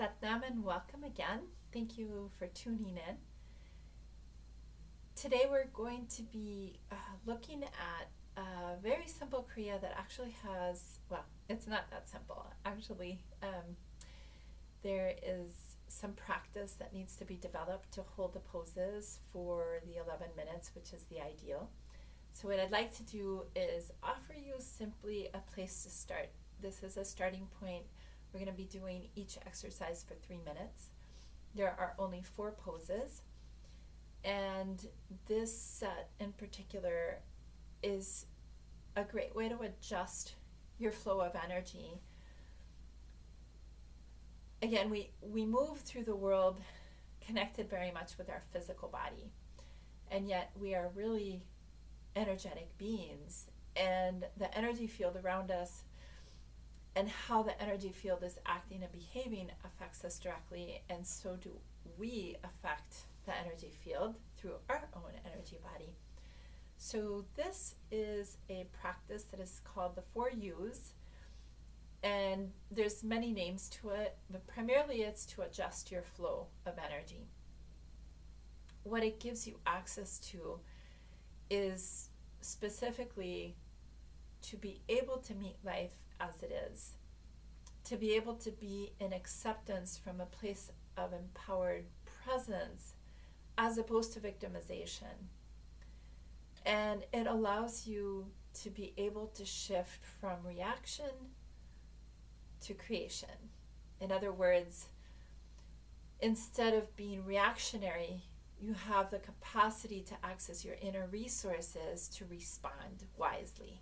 Satnam and welcome again. Thank you for tuning in. Today we're going to be looking at a very simple Kriya that actually has, well, it's not that simple. Actually, there is some practice that needs to be developed to hold the poses for the 11 minutes, which is the ideal. So what I'd like to do is offer you simply a place to start. This is a starting point. We're going to be doing each exercise for 3 minutes. There are only 4 poses, and this set in particular is a great way to adjust your flow of energy. Again, we move through the world connected very much with our physical body, and yet we are really energetic beings, and the energy field around us and how the energy field is acting and behaving affects us directly, and so do we affect the energy field through our own energy body. So this is a practice that is called the 4 U's, and there's many names to it, but primarily it's to adjust your flow of energy. What it gives you access to is specifically to be able to meet life as it is, to be able to be in acceptance from a place of empowered presence as opposed to victimization. And it allows you to be able to shift from reaction to creation. In other words, instead of being reactionary, you have the capacity to access your inner resources to respond wisely.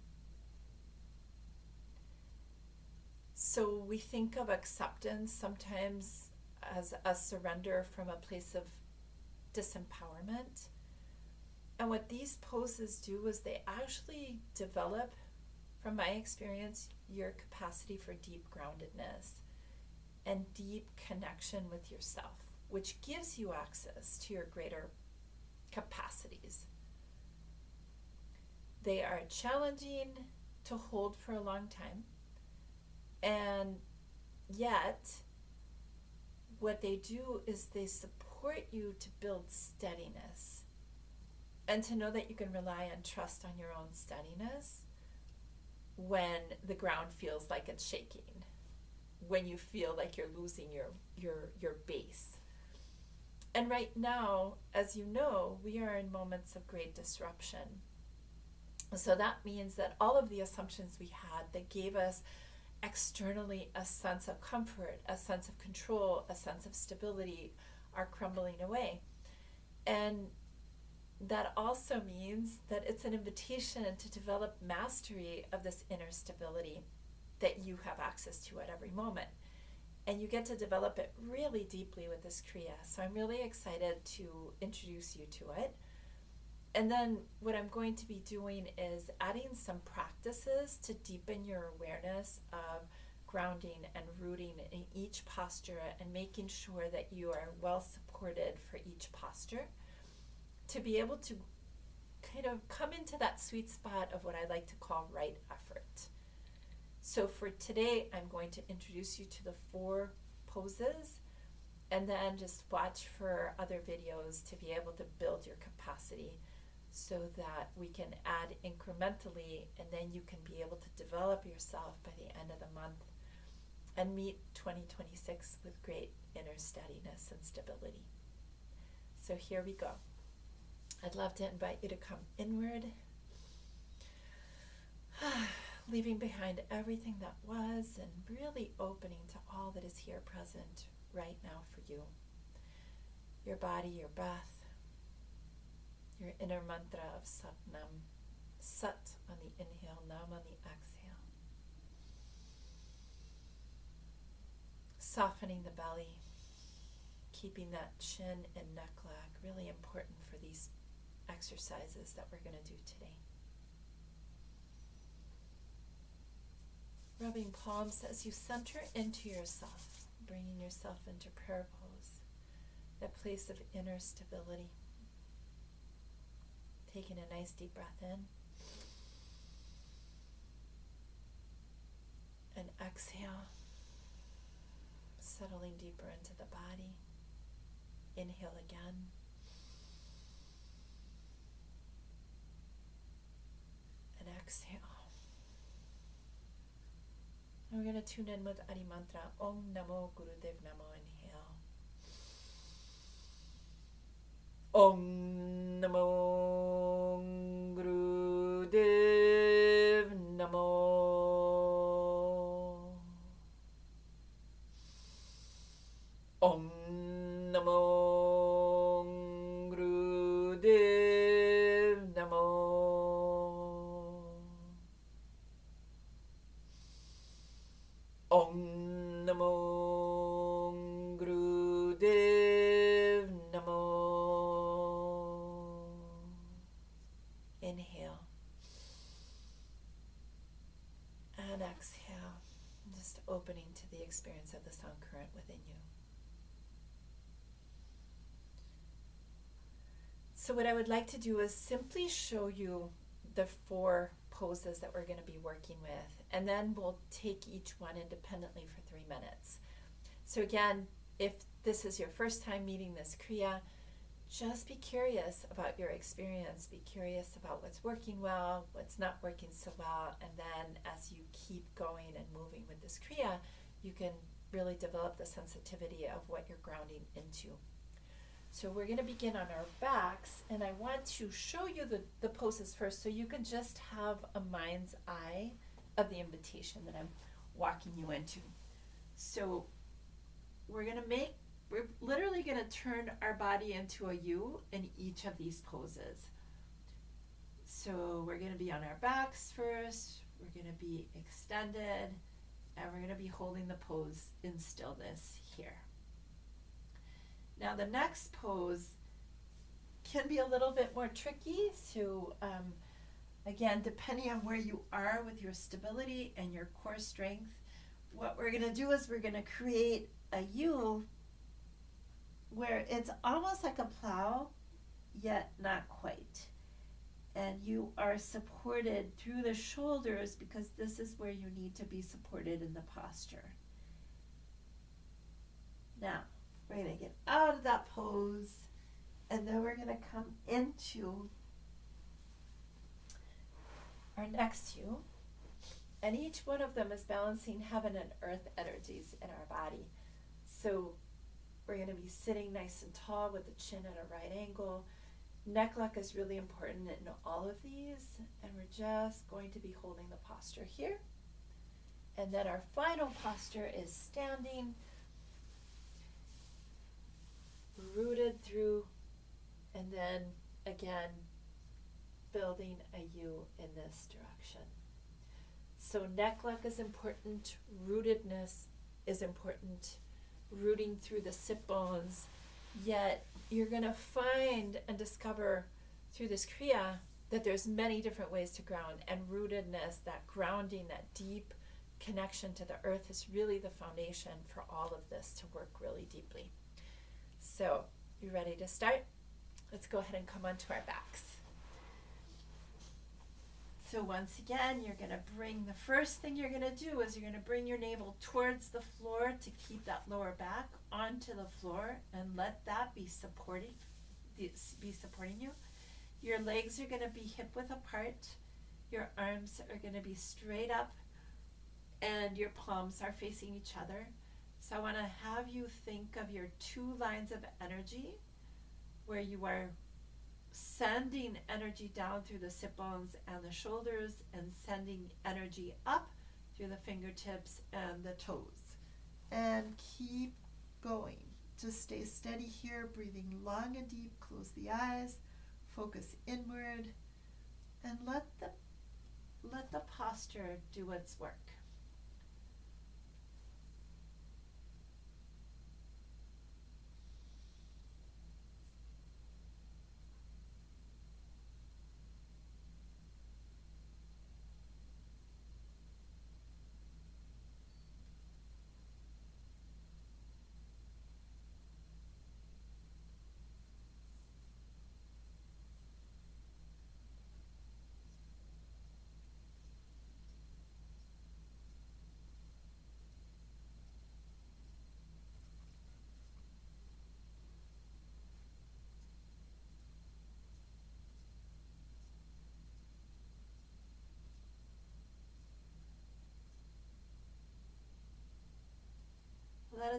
So we think of acceptance sometimes as a surrender from a place of disempowerment. And what these poses do is they actually develop, from my experience, your capacity for deep groundedness and deep connection with yourself, which gives you access to your greater capacities. They are challenging to hold for a long time, and yet what they do is they support you to build steadiness and to know that you can rely and trust on your own steadiness when the ground feels like it's shaking, when you feel like you're losing your base. And right now, as you know, we are in moments of great disruption. So that means that all of the assumptions we had that gave us externally a sense of comfort, a sense of control, a sense of stability are crumbling away. And that also means that it's an invitation to develop mastery of this inner stability that you have access to at every moment. And you get to develop it really deeply with this Kriya. So I'm really excited to introduce you to it. And then what I'm going to be doing is adding some practices to deepen your awareness of grounding and rooting in each posture and making sure that you are well supported for each posture to be able to kind of come into that sweet spot of what I like to call right effort. So for today, I'm going to introduce you to the 4 poses and then just watch for other videos to be able to build your capacity so that we can add incrementally, and then you can be able to develop yourself by the end of the month and meet 2026 with great inner steadiness and stability. So here we go. I'd love to invite you to come inward, leaving behind everything that was and really opening to all that is here present right now for you. Your body, your breath, your inner mantra of Satnam. Sat on the inhale, Nam on the exhale. Softening the belly, keeping that chin and neck lag, really important for these exercises that we're going to do today. Rubbing palms as you center into yourself, bringing yourself into prayer pose, that place of inner stability. Taking a nice deep breath in and exhale. settling deeper into the body. Inhale again. And exhale. And we're going to tune in with Adi Mantra. Om Namo Gurudev Namo. Inhale. Om Namo Gurudev Namo. Om Namo Gurudev Namo. Om Namo Gurudev Namo. Inhale. And exhale. Just opening to the experience of the sound current within you. So what I would like to do is simply show you the 4 poses that we're going to be working with, and then we'll take each one independently for 3 minutes. So again, if this is your first time meeting this Kriya, just be curious about your experience. Be curious about what's working well, what's not working so well, and then as you keep going and moving with this Kriya, you can really develop the sensitivity of what you're grounding into. So we're going to begin on our backs, and I want to show you the poses first so you can just have a mind's eye of the invitation that I'm walking you into. So we're literally going to turn our body into a U in each of these poses. So we're going to be on our backs first, we're going to be extended, and we're going to be holding the pose in stillness here. Now the next pose can be a little bit more tricky, so again, depending on where you are with your stability and your core strength, what we're going to do is we're going to create a U where it's almost like a plow, yet not quite. And you are supported through the shoulders because this is where you need to be supported in the posture. Now, we're going to get out of that pose, and then we're going to come into our next U. And each one of them is balancing heaven and earth energies in our body. So we're going to be sitting nice and tall with the chin at a right angle. Neck lock is really important in all of these, and we're just going to be holding the posture here. And then our final posture is standing, rooted through, and then again building a U in this direction. So neck lock is important, rootedness is important, rooting through the sit bones, yet you're going to find and discover through this Kriya that there's many different ways to ground, and rootedness, that grounding, that deep connection to the earth is really the foundation for all of this to work really deeply. So, you ready to start? Let's go ahead and come onto our backs. So once again, you're going to bring, the first thing you're going to do is you're going to bring your navel towards the floor to keep that lower back onto the floor and let that be supporting you. Your legs are going to be hip width apart. Your arms are going to be straight up and your palms are facing each other. So I want to have you think of your 2 lines of energy where you are sending energy down through the sit bones and the shoulders and sending energy up through the fingertips and the toes. And keep going. Just stay steady here, breathing long and deep. Close the eyes, focus inward, and let the posture do its work.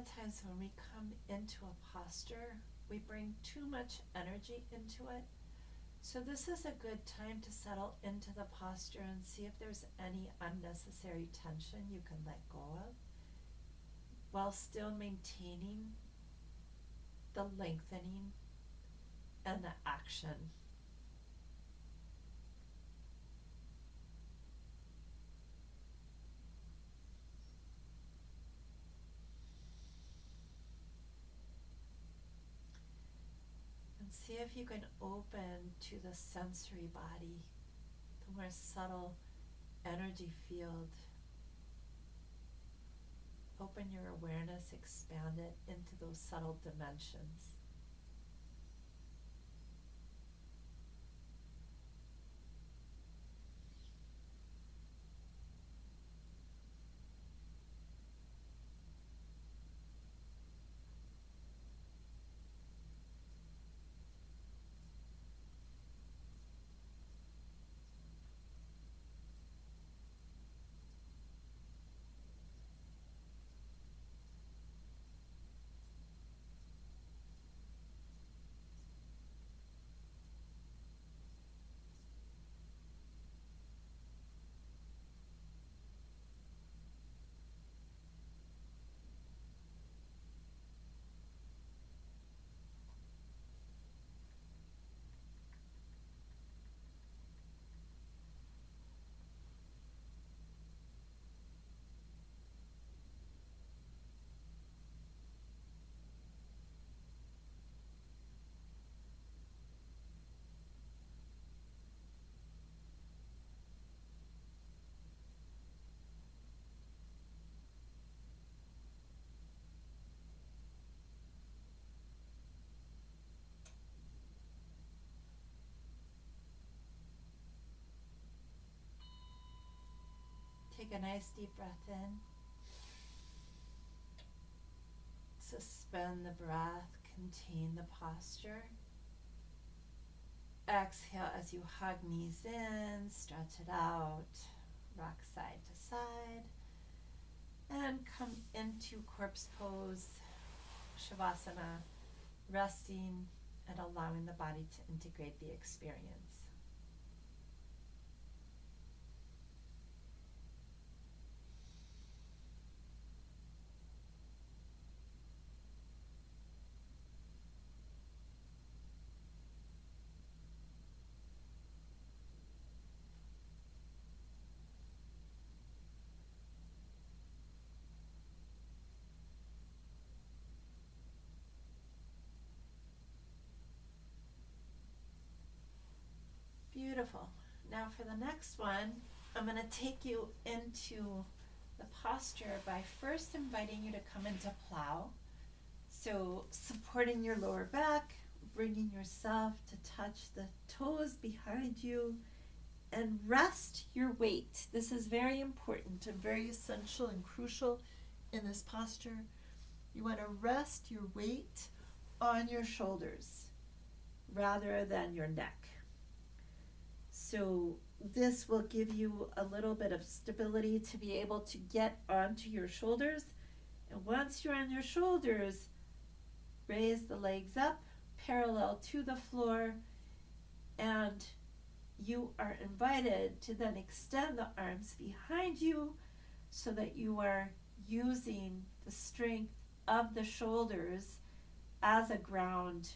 of times when we come into a posture, we bring too much energy into it. So this is a good time to settle into the posture and see if there's any unnecessary tension you can let go of while still maintaining the lengthening and the action. See if you can open to the sensory body, the more subtle energy field. Open your awareness, expand it into those subtle dimensions. Take a nice deep breath in. Suspend the breath, contain the posture. Exhale as you hug knees in, stretch it out, rock side to side, and come into corpse pose, Shavasana, resting and allowing the body to integrate the experience. Beautiful. Now for the next one, I'm going to take you into the posture by first inviting you to come into plow. So supporting your lower back, bringing yourself to touch the toes behind you, and rest your weight. This is very important and very essential and crucial in this posture. You want to rest your weight on your shoulders rather than your neck. So this will give you a little bit of stability to be able to get onto your shoulders. And once you're on your shoulders, raise the legs up parallel to the floor, and you are invited to then extend the arms behind you so that you are using the strength of the shoulders as a ground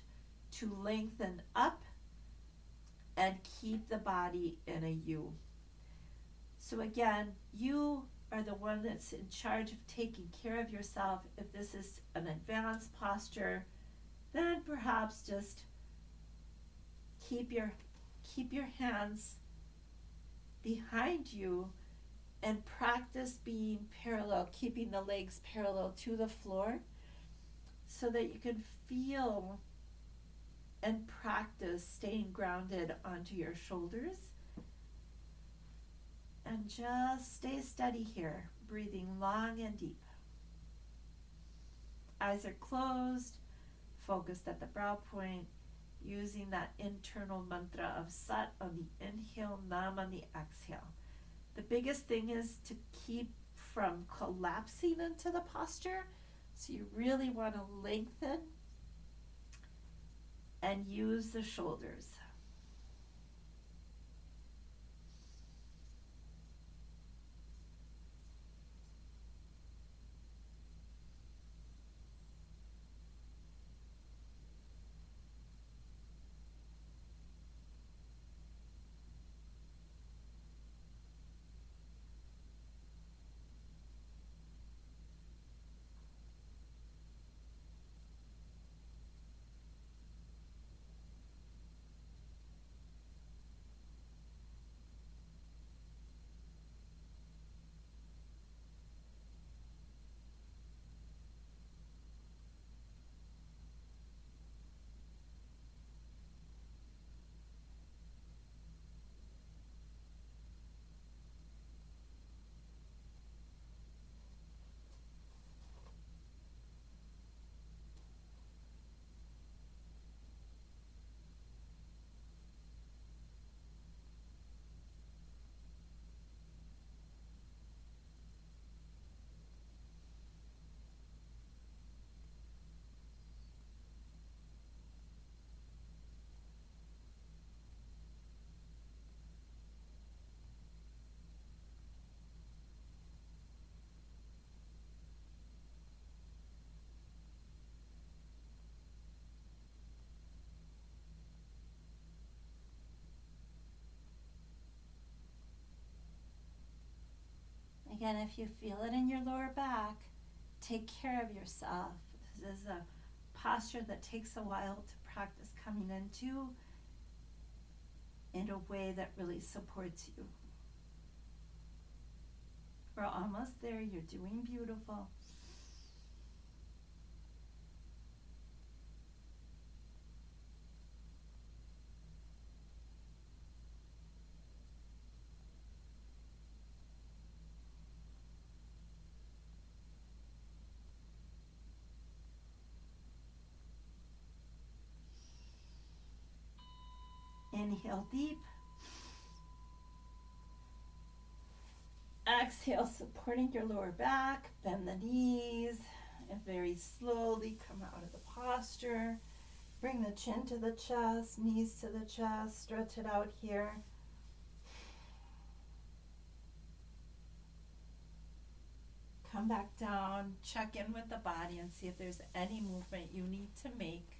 to lengthen up and keep the body in a U. So again, you are the one that's in charge of taking care of yourself. If this is an advanced posture, then perhaps just keep your hands behind you and practice being parallel, keeping the legs parallel to the floor so that you can feel and practice staying grounded onto your shoulders. And just stay steady here, breathing long and deep. Eyes are closed, focused at the brow point, using that internal mantra of Sat on the inhale, Nam on the exhale. The biggest thing is to keep from collapsing into the posture. So you really want to lengthen and use the shoulders. Again, if you feel it in your lower back, take care of yourself. This is a posture that takes a while to practice coming into in a way that really supports you. We're almost there. You're doing beautiful. Inhale deep. Exhale, supporting your lower back. Bend the knees and very slowly come out of the posture. Bring the chin to the chest, knees to the chest. Stretch it out here. Come back down. Check in with the body and see if there's any movement you need to make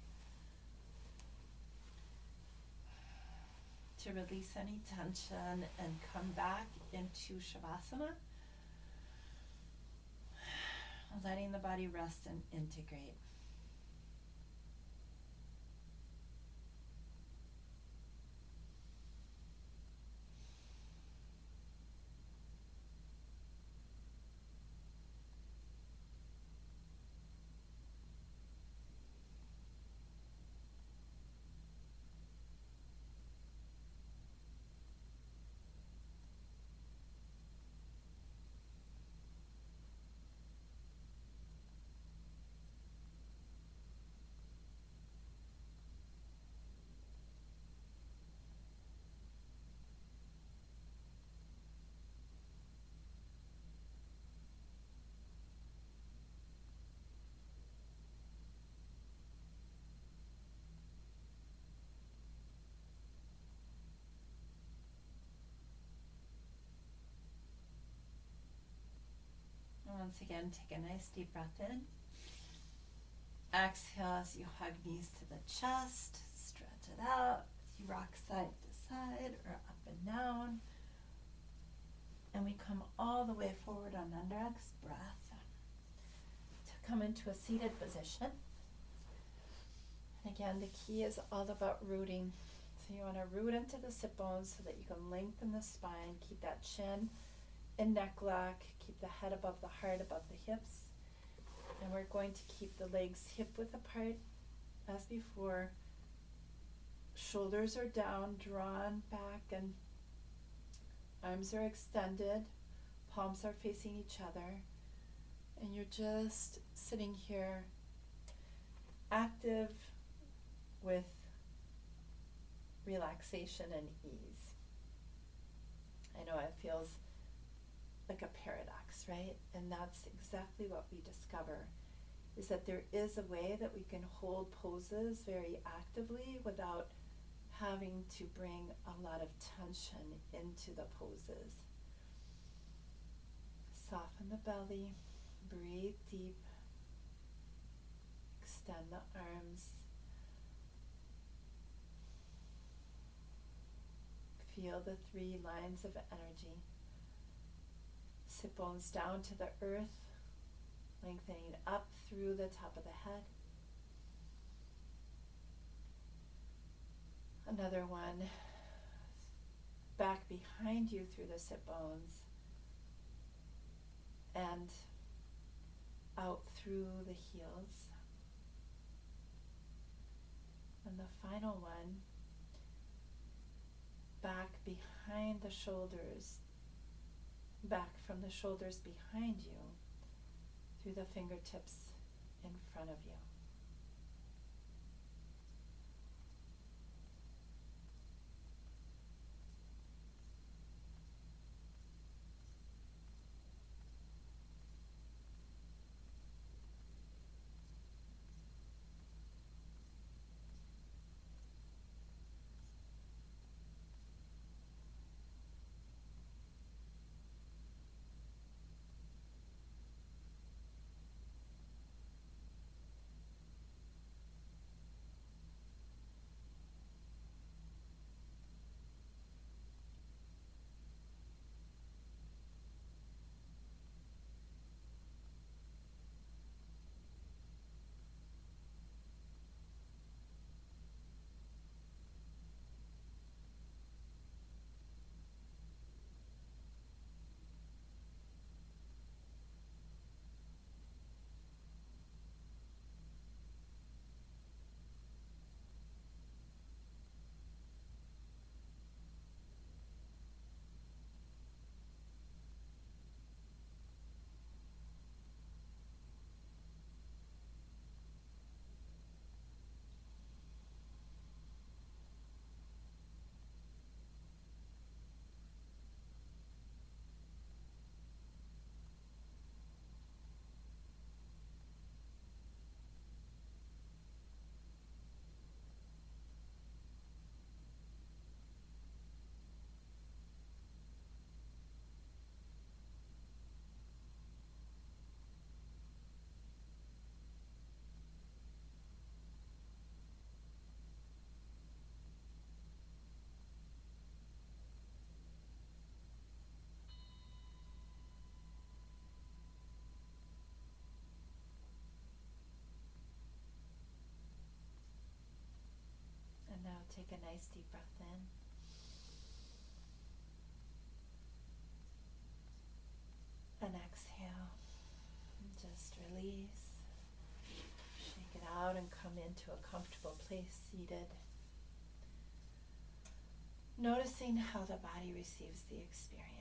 to release any tension and come back into Shavasana, letting the body rest and integrate. And once again, take a nice deep breath in. Exhale as you hug knees to the chest. Stretch it out. You rock side to side or up and down. And we come all the way forward on the next breath to come into a seated position. And again, the key is all about rooting. So you want to root into the sit bones so that you can lengthen the spine, keep that chin and neck lock, keep the head above the heart, above the hips. And we're going to keep the legs hip width apart as before. Shoulders are down, drawn back, and arms are extended. Palms are facing each other. And you're just sitting here active with relaxation and ease. I know it feels like a paradox, right? And that's exactly what we discover is that there is a way that we can hold poses very actively without having to bring a lot of tension into the poses. Soften the belly, breathe deep, extend the arms, feel the 3 lines of energy. Sit bones down to the earth, lengthening up through the top of the head. Another one, back behind you through the sit bones and out through the heels. And the final one, back behind the shoulders, back from the shoulders behind you, through the fingertips in front of you. And now take a nice deep breath in. And exhale. And just release. Shake it out and come into a comfortable place seated. Noticing how the body receives the experience.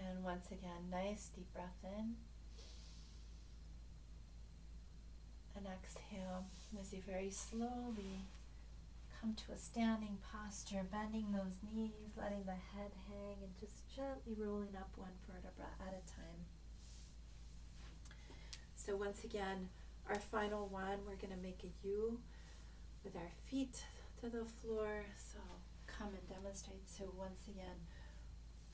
And once again, nice deep breath in. And exhale as you very slowly come to a standing posture, bending those knees, letting the head hang, and just gently rolling up one vertebra at a time. So once again, our final one, we're going to make a U with our feet to the floor. So come and demonstrate. So once again,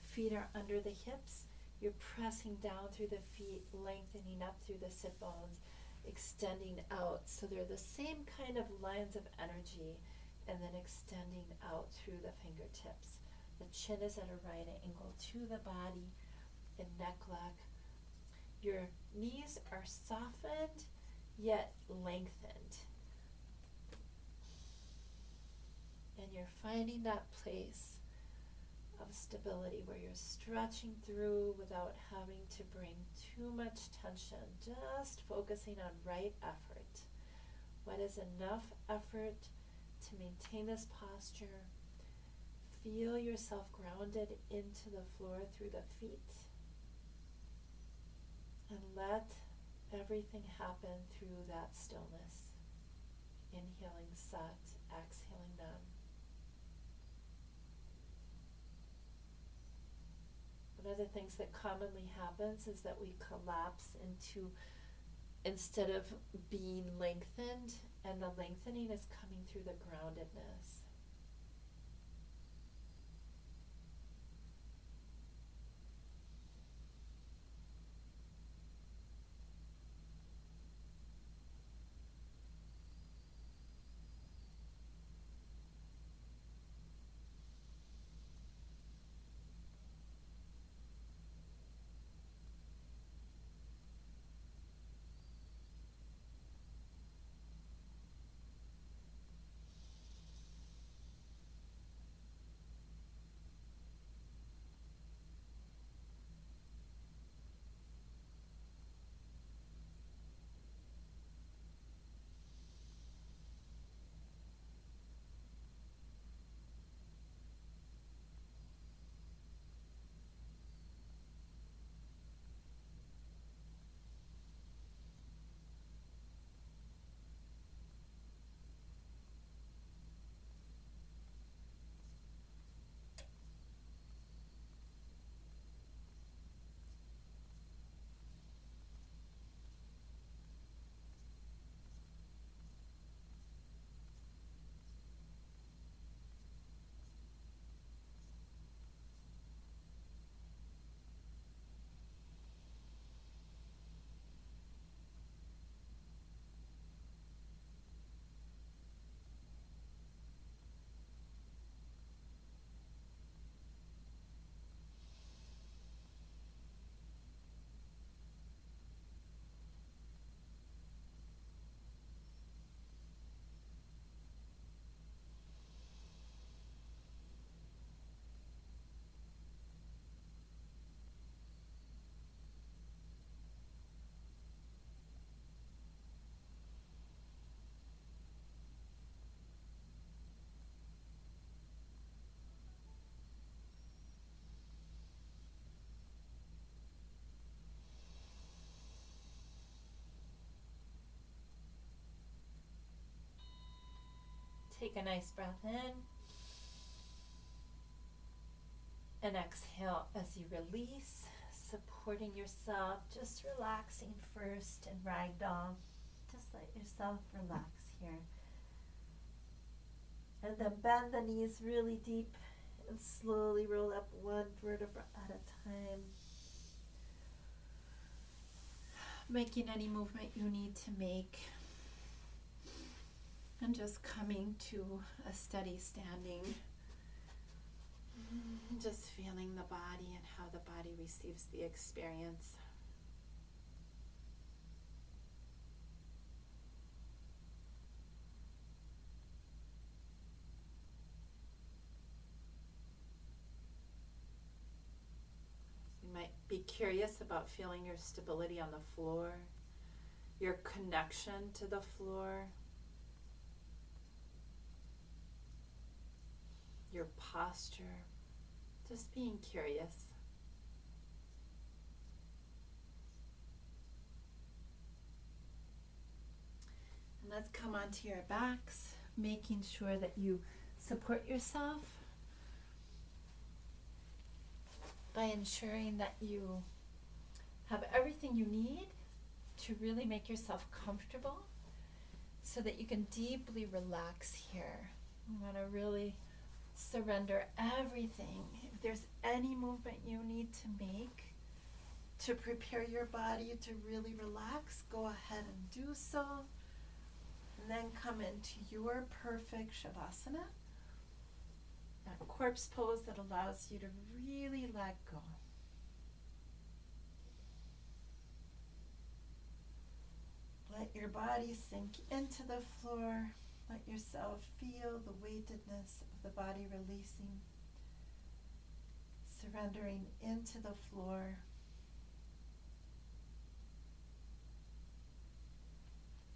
feet are under the hips. You're pressing down through the feet, lengthening up through the sit bones, extending out. So they're the same kind of lines of energy, and then extending out through the fingertips. The chin is at a right angle to the body and neck lock. Your knees are softened yet lengthened. And you're finding that place of stability where you're stretching through without having to bring too much tension, just focusing on right effort. What is enough effort to maintain this posture? Feel yourself grounded into the floor through the feet, and let everything happen through that stillness. Inhaling sat, exhaling none. One of the things that commonly happens is that we collapse into, instead of being lengthened, and the lengthening is coming through the groundedness. Take a nice breath in and exhale as you release, supporting yourself, just relaxing first and ragdoll. Just let yourself relax here. And then bend the knees really deep and slowly roll up one vertebra at a time. Making any movement you need to make. And just coming to a steady standing. Just feeling the body and how the body receives the experience. You might be curious about feeling your stability on the floor, your connection to the floor, your posture, just being curious. And let's come onto your backs, making sure that you support yourself by ensuring that you have everything you need to really make yourself comfortable so that you can deeply relax here. You want to really Surrender everything. If there's any movement you need to make to prepare your body to really relax, go ahead and do so. And then come into your perfect Shavasana, that corpse pose that allows you to really let go. Let your body sink into the floor. Let yourself feel the weightedness of the body releasing, surrendering into the floor.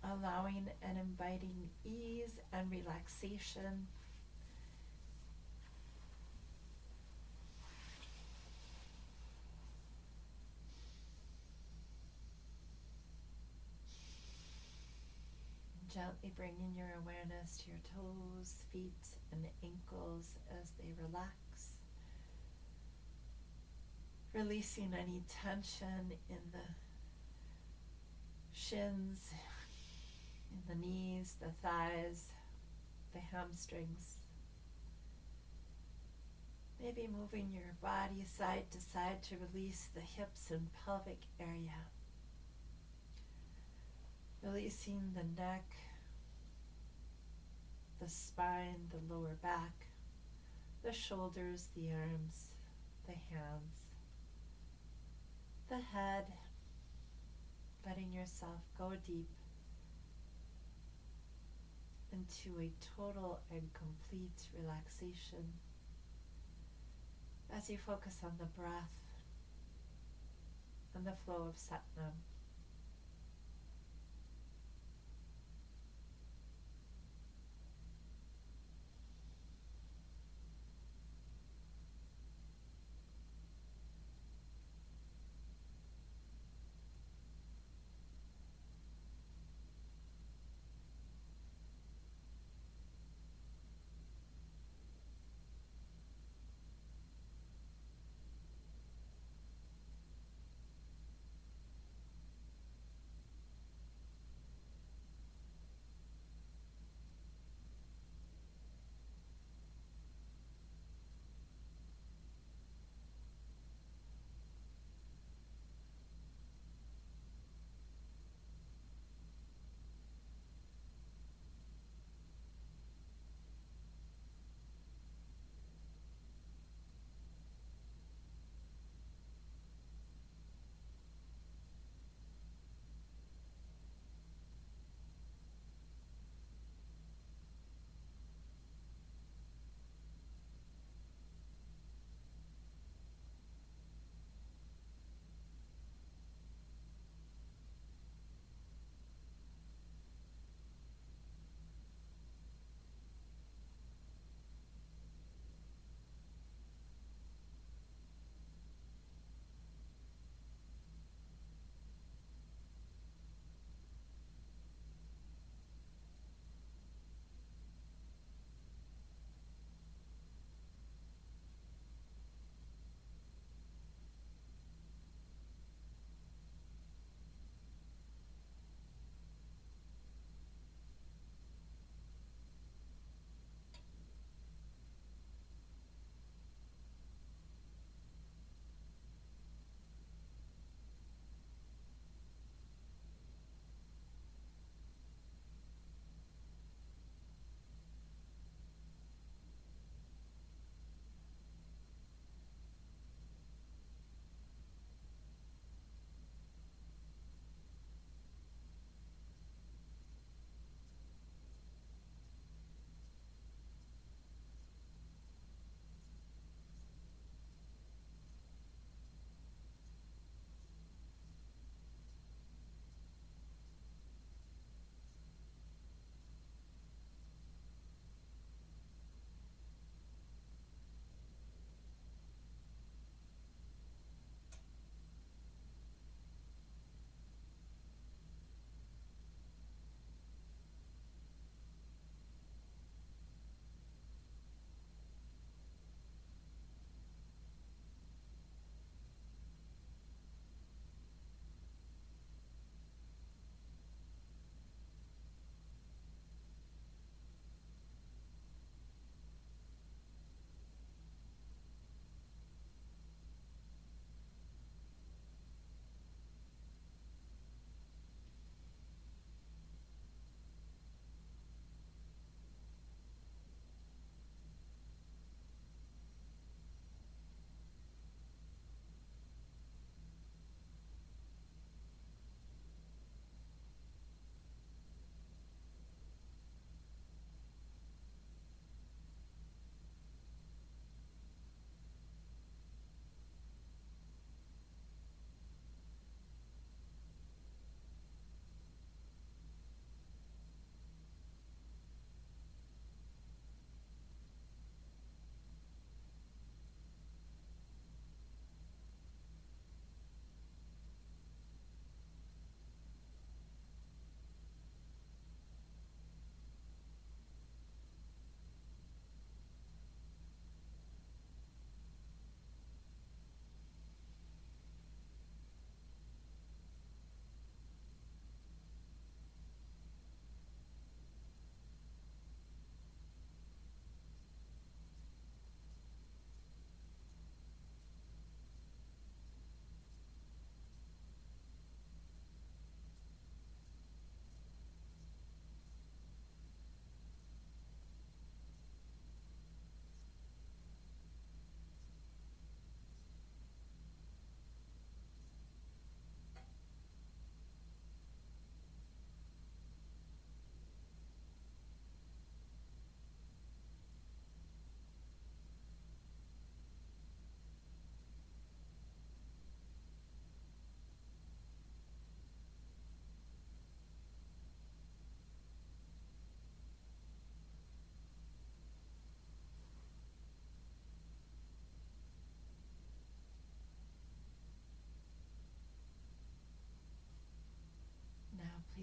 Allowing and inviting ease and relaxation. Gently bringing your awareness to your toes, feet, and ankles as they relax. Releasing any tension in the shins, in the knees, the thighs, the hamstrings. Maybe moving your body side to side to release the hips and pelvic area. Releasing the neck, the spine, the lower back, the shoulders, the arms, the hands, the head, letting yourself go deep into a total and complete relaxation as you focus on the breath and the flow of Satnam.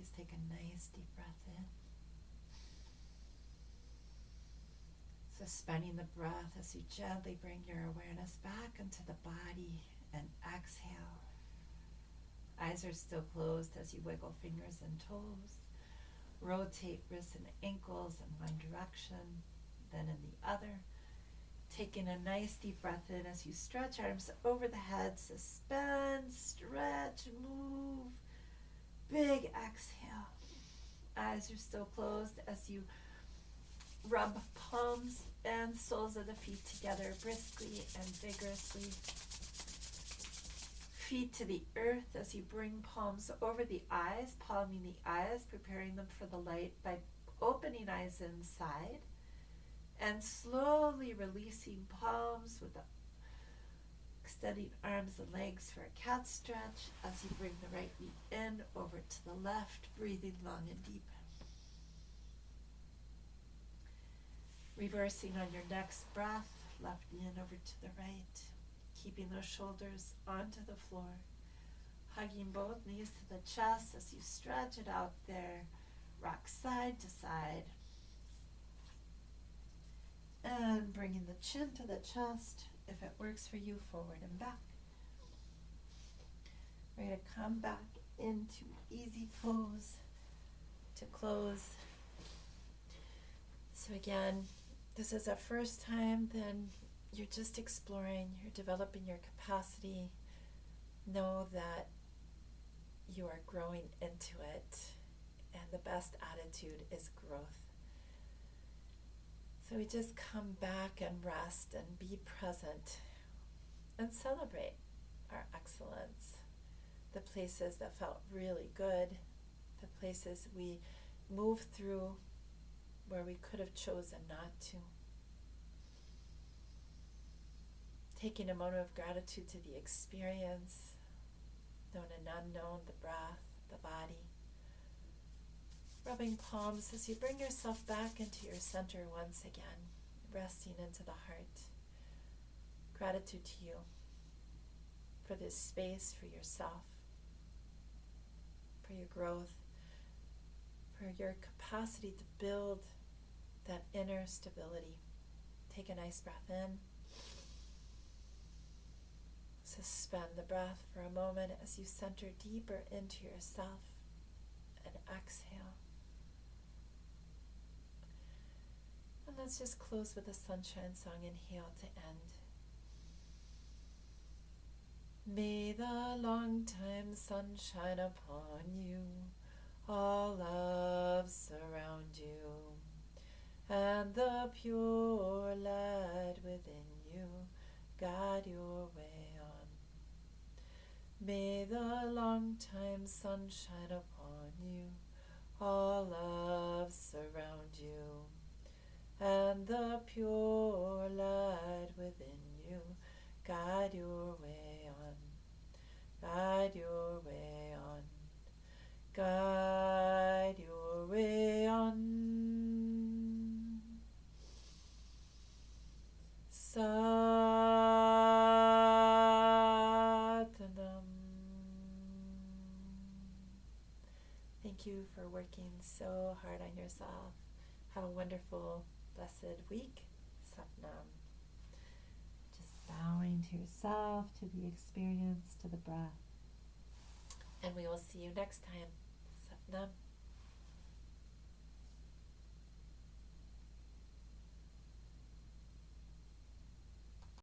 Please take a nice deep breath in. Suspending the breath as you gently bring your awareness back into the body and exhale. Eyes are still closed as you wiggle fingers and toes. Rotate wrists and ankles in one direction, then in the other. Taking a nice deep breath in as you stretch arms over the head, suspend, stretch, move. Big exhale. Eyes are still closed as you rub palms and soles of the feet together briskly and vigorously. Feet to the earth as you bring palms over the eyes, palming the eyes, preparing them for the light by opening eyes inside and slowly releasing palms with the extending arms and legs for a cat stretch as you bring the right knee in over to the left, breathing long and deep. Reversing on your next breath, left knee in over to the right, keeping those shoulders onto the floor, hugging both knees to the chest as you stretch it out there, rock side to side, and bringing the chin to the chest, if it works for you, forward and back. We're going to come back into easy pose to close. So again, this is our first time, then you're just exploring, you're developing your capacity. Know that you are growing into it, and the best attitude is growth. So we just come back and rest and be present and celebrate our excellence, the places that felt really good, the places we moved through where we could have chosen not to. Taking a moment of gratitude to the experience, known and unknown, the breath, the body. Rubbing palms as you bring yourself back into your center once again, resting into the heart. Gratitude to you for this space, for yourself, for your growth, for your capacity to build that inner stability. Take a nice breath in. Suspend the breath for a moment as you center deeper into yourself and exhale. And let's just close with a sunshine song. Inhale to end. May the long-time sun shine upon you, all love surround you, and the pure light within you guide your way on. May the long-time sun shine upon you, all love surround you, and the pure light within you guide your way on. Guide your way on. Guide your way on. Satanam. Thank you for working so hard on yourself. Have a wonderful, blessed week. Satnam. Just bowing to yourself, to the experience, to the breath. And we will see you next time. Satnam.